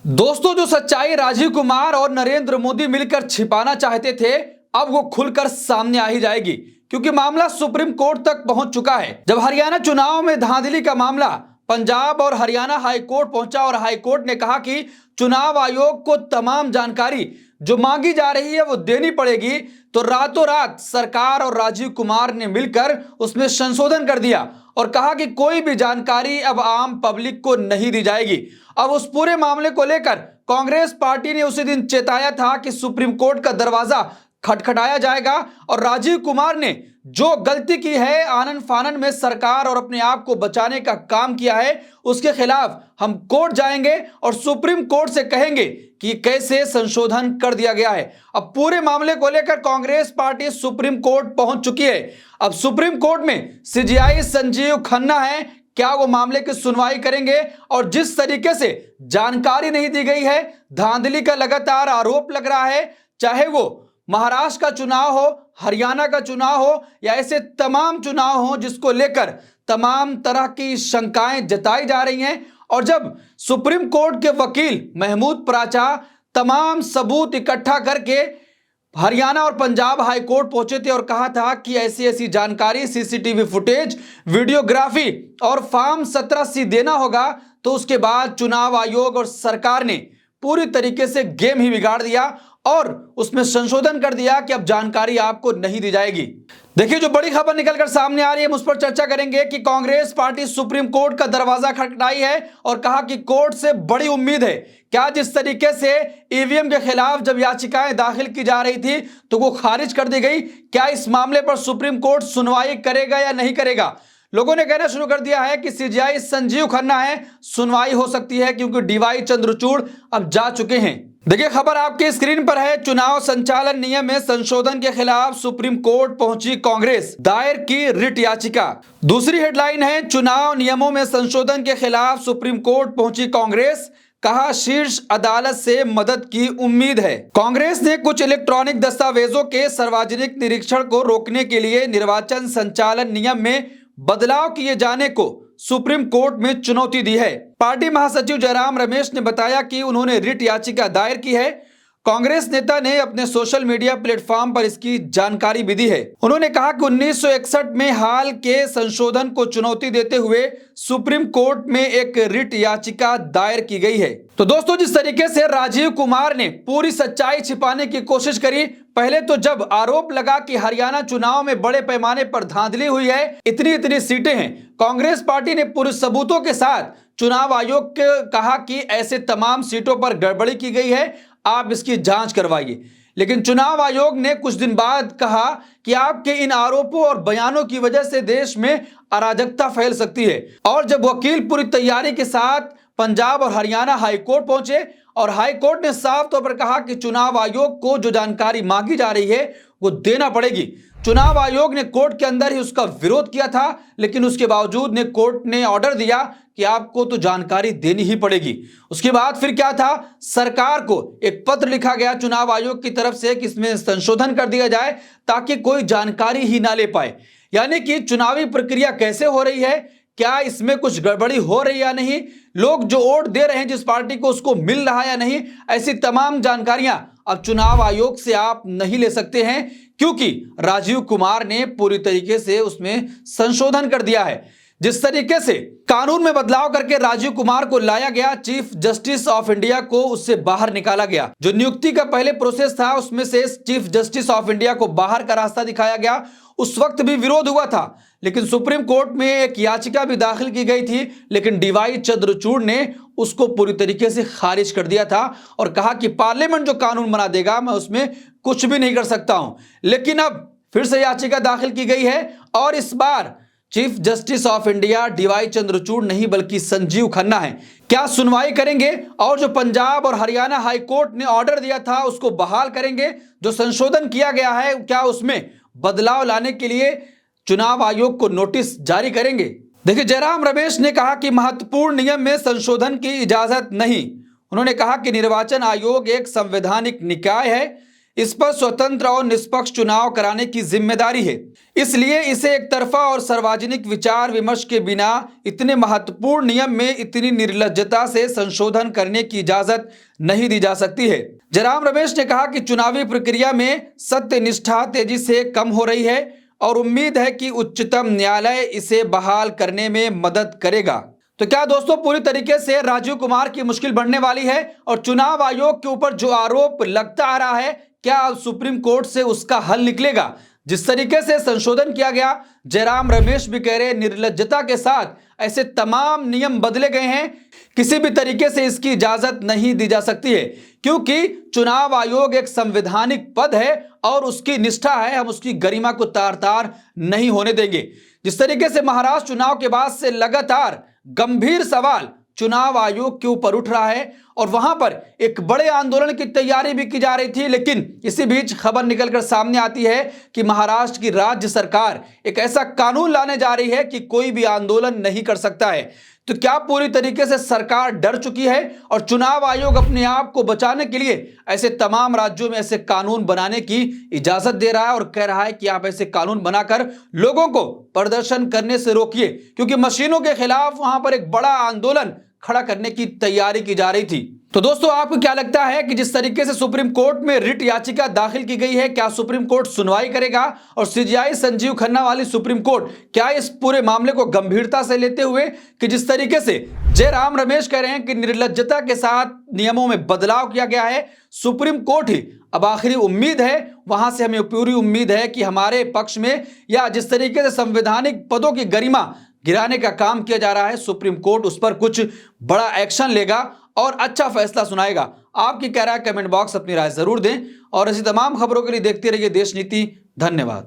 दोस्तों, जो सच्चाई राजीव कुमार और नरेंद्र मोदी मिलकर छिपाना चाहते थे, अब वो खुलकर सामने आ ही जाएगी, क्योंकि मामला सुप्रीम कोर्ट तक पहुंच चुका है। जब हरियाणा चुनाव में धांधली का मामला पंजाब और हरियाणा हाई कोर्ट पहुंचा और हाई कोर्ट ने कहा कि चुनाव आयोग को तमाम जानकारी जो मांगी जा रही है वो देनी पड़ेगी, तो रातों रात सरकार और राजीव कुमार ने मिलकर उसमें संशोधन कर दिया और कहा कि कोई भी जानकारी अब आम पब्लिक को नहीं दी जाएगी। अब उस पूरे मामले को लेकर कांग्रेस पार्टी ने उसी दिन चेताया था कि सुप्रीम कोर्ट का दरवाजा खटखटाया जाएगा और राजीव कुमार ने जो गलती की है, आनन फानन में सरकार और अपने आप को बचाने का काम किया है, उसके खिलाफ हम कोर्ट जाएंगे और सुप्रीम कोर्ट से कहेंगे कि कैसे संशोधन कर दिया गया है। अब पूरे मामले को लेकर कांग्रेस पार्टी सुप्रीम कोर्ट पहुंच चुकी है। अब सुप्रीम कोर्ट में सीजेआई संजीव खन्ना है, क्या वो मामले की सुनवाई करेंगे? और जिस तरीके से जानकारी नहीं दी गई है, धांधली का लगातार आरोप लग रहा है, चाहे वो महाराष्ट्र का चुनाव हो, हरियाणा का चुनाव हो या ऐसे तमाम चुनाव हो जिसको लेकर तमाम तरह की शंकाएं जताई जा रही हैं। और जब सुप्रीम कोर्ट के वकील महमूद प्राचा तमाम सबूत इकट्ठा करके हरियाणा और पंजाब हाई कोर्ट पहुंचे थे और कहा था कि ऐसी ऐसी जानकारी, सीसीटीवी फुटेज, वीडियोग्राफी और फॉर्म 17C देना होगा, तो उसके बाद चुनाव आयोग और सरकार ने पूरी तरीके से गेम ही बिगाड़ दिया और उसमें संशोधन कर दिया कि अब जानकारी आपको नहीं दी जाएगी। देखिए, जो बड़ी खबर निकलकर सामने आ रही है, हम उस पर चर्चा करेंगे कि कांग्रेस पार्टी सुप्रीम कोर्ट का दरवाजा खटखटाई है और कहा कि कोर्ट से बड़ी उम्मीद है। क्या जिस तरीके से ईवीएम के खिलाफ जब याचिकाएं दाखिल की जा रही थी तो वो खारिज कर दी गई, क्या इस मामले पर सुप्रीम कोर्ट सुनवाई करेगा या नहीं करेगा? लोगों ने कहना शुरू कर दिया है कि सीजेआई संजीव खन्ना है, सुनवाई हो सकती है क्योंकि डीवाई चंद्रचूड़ अब जा चुके हैं। देखिए, खबर आपके स्क्रीन पर है। चुनाव संचालन नियम में संशोधन के खिलाफ सुप्रीम कोर्ट पहुंची कांग्रेस, दायर की रिट याचिका। दूसरी हेडलाइन है, चुनाव नियमों में संशोधन के खिलाफ सुप्रीम कोर्ट पहुंची कांग्रेस, कहा शीर्ष अदालत से मदद की उम्मीद है। कांग्रेस ने कुछ इलेक्ट्रॉनिक दस्तावेजों के सार्वजनिक निरीक्षण को रोकने के लिए निर्वाचन संचालन नियम में बदलाव किए जाने को सुप्रीम कोर्ट में चुनौती दी है। पार्टी महासचिव जयराम रमेश ने बताया कि उन्होंने रिट याचिका दायर की है। कांग्रेस नेता ने अपने सोशल मीडिया प्लेटफॉर्म पर इसकी जानकारी भी दी है। उन्होंने कहा कि 1961 में हाल के संशोधन को चुनौती देते हुए सुप्रीम कोर्ट में एक रिट याचिका दायर की गई है। तो दोस्तों, जिस तरीके से राजीव कुमार ने पूरी सच्चाई छिपाने की कोशिश करी, पहले तो जब आरोप लगा कि हरियाणा चुनाव में बड़े पैमाने पर धांधली हुई है, इतनी सीटें हैं, कांग्रेस पार्टी ने पूरे सबूतों के साथ चुनाव आयोग को कहा कि ऐसे तमाम सीटों पर गड़बड़ी की गई है, आप इसकी जांच करवाइए। लेकिन चुनाव आयोग ने कुछ दिन बाद कहा कि आपके इन आरोपों और बयानों की वजह से देश में अराजकता फैल सकती है। और जब वकील पूरी तैयारी के साथ पंजाब और हरियाणा हाई कोर्ट पहुंचे और हाई कोर्ट ने साफ तौर पर कहा कि चुनाव आयोग को जो जानकारी मांगी जा रही है वो देना पड़ेगी। चुनाव आयोग ने कोर्ट के अंदर ही उसका विरोध किया था, लेकिन उसके बावजूद ने कोर्ट ने ऑर्डर दिया कि आपको तो जानकारी देनी ही पड़ेगी। उसके बाद फिर क्या था, सरकार को एक पत्र लिखा गया चुनाव आयोग की तरफ से कि इसमें संशोधन कर दिया जाए ताकि कोई जानकारी ही ना ले पाए। यानी कि चुनावी प्रक्रिया कैसे हो रही है, क्या इसमें कुछ गड़बड़ी हो रही है या नहीं, लोग जो वोट दे रहे हैं जिस पार्टी को उसको मिल रहा है या नहीं, ऐसी तमाम जानकारियां अब चुनाव आयोग से आप नहीं ले सकते हैं, क्योंकि राजीव कुमार ने पूरी तरीके से उसमें संशोधन कर दिया है। जिस तरीके से कानून में बदलाव करके राजीव कुमार को लाया गया, चीफ जस्टिस ऑफ इंडिया को उससे बाहर निकाला गया। जो नियुक्ति का पहले प्रोसेस था उसमें से चीफ जस्टिस ऑफ इंडिया को बाहर का रास्ता दिखाया गया। उस वक्त भी विरोध हुआ था, लेकिन सुप्रीम कोर्ट में एक याचिका भी दाखिल की गई थी, लेकिन डीवाई चंद्रचूड़ ने उसको पूरी तरीके से खारिज कर दिया था और कहा कि पार्लियामेंट जो कानून बना देगा मैं उसमें कुछ भी नहीं कर सकता हूं। लेकिन अब फिर से याचिका दाखिल की गई है और इस बार chief justice of India DY Chandrachud नहीं बल्कि संजीव खन्ना है। क्या सुनवाई करेंगे और जो पंजाब और हरियाणा हाई कोर्ट ने ऑर्डर दिया था उसको बहाल करेंगे? जो संशोधन किया गया है क्या उसमें बदलाव लाने के लिए चुनाव आयोग को नोटिस जारी करेंगे? देखिए, जयराम रमेश ने कहा कि महत्वपूर्ण नियम में संशोधन की इजाजत नहीं। उन्होंने कहा कि निर्वाचन आयोग एक संवैधानिक निकाय है, इस पर स्वतंत्र और निष्पक्ष चुनाव कराने की जिम्मेदारी है। इसलिए इसे एक तरफा और सार्वजनिक विचार विमर्श के बिना इतने महत्वपूर्ण नियम में इतनी निर्लज्जता से संशोधन करने की इजाजत नहीं दी जा सकती है। जयराम रमेश ने कहा कि चुनावी प्रक्रिया में सत्य निष्ठा तेजी से कम हो रही है और उम्मीद है कि उच्चतम न्यायालय इसे बहाल करने में मदद करेगा। तो क्या दोस्तों पूरी तरीके से राजीव कुमार की मुश्किल बढ़ने वाली है और चुनाव आयोग के ऊपर जो आरोप लगता आ रहा है, क्या सुप्रीम कोर्ट से उसका हल निकलेगा? जिस तरीके से संशोधन किया गया, जयराम रमेश भी कह रहे निर्लज्जता के साथ ऐसे तमाम नियम बदले गए हैं, किसी भी तरीके से इसकी इजाजत नहीं दी जा सकती है, क्योंकि चुनाव आयोग एक संवैधानिक पद है और उसकी निष्ठा है, हम उसकी गरिमा को तार तार नहीं होने देंगे। जिस तरीके से महाराष्ट्र चुनाव के बाद से लगातार गंभीर सवाल चुनाव आयोग के ऊपर उठ रहा है और वहां पर एक बड़े आंदोलन की तैयारी भी की जा रही थी, लेकिन इसी बीच खबर निकलकर सामने आती है कि महाराष्ट्र की राज्य सरकार एक ऐसा कानून लाने जा रही है कि कोई भी आंदोलन नहीं कर सकता है। तो क्या पूरी तरीके से सरकार डर चुकी है और चुनाव आयोग अपने आप को बचाने के लिए ऐसे तमाम राज्यों में ऐसे कानून बनाने की इजाजत दे रहा है और कह रहा है कि आप ऐसे कानून बनाकर लोगों को प्रदर्शन करने से रोकिए, क्योंकि मशीनों के खिलाफ वहां पर एक बड़ा आंदोलन खड़ा करने की तैयारी की जा रही थी। तो दोस्तों आपको क्या लगता है कि जिस तरीके से सुप्रीम कोर्ट में रिट याचिका दाखिल की गई है, क्या सुप्रीम कोर्ट सुनवाई करेगा और सीजेआई संजीव खन्ना वाली सुप्रीम कोर्ट क्या इस पूरे मामले को गंभीरता से लेते हुए कि जिस तरीके से जयराम रमेश कह रहे हैं कि निर्लज्जता के साथ नियमों में बदलाव किया गया है, सुप्रीम कोर्ट ही अब आखिरी उम्मीद है, वहां से हमें पूरी उम्मीद है कि हमारे पक्ष में या जिस तरीके से संवैधानिक पदों की गरिमा गिराने का काम किया जा रहा है, सुप्रीम कोर्ट उस पर कुछ बड़ा एक्शन लेगा और अच्छा फैसला सुनाएगा। आपकी क्या राय, कमेंट बॉक्स अपनी राय जरूर दें और ऐसी तमाम खबरों के लिए देखते रहिए देश नीति। धन्यवाद।